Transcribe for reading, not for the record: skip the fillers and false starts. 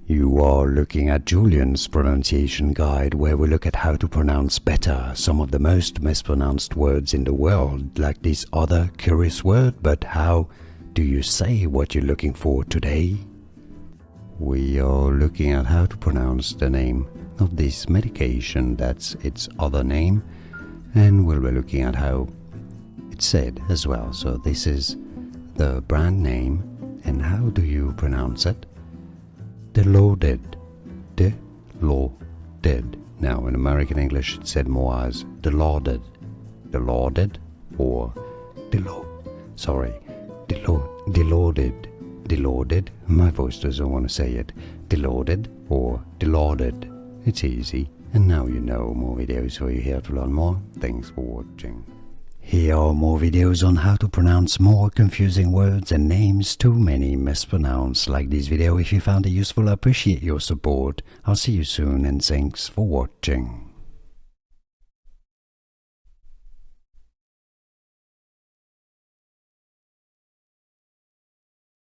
You are looking at Julian's pronunciation guide, where we look at how to pronounce better some of the most mispronounced words in the world, like this other curious word. But how do you say what you're looking for today? We are looking at how to pronounce the name of this medication, that's its other name, and we'll be looking at how it's said as well. So this is the brand name, and how do you pronounce it? Dilaudid. Dilaudid. Now in American English it's said more as Dilaudid. Dilaudid or Dilaudid. Dilaudid. My voice doesn't want to say it. Dilaudid or Dilaudid. It's easy. And now you know. More videos for you here to learn more. Thanks for watching. Here are more videos on how to pronounce more confusing words and names too many mispronounced. Like this video if you found it useful. I appreciate your support. I'll see you soon and thanks for watching.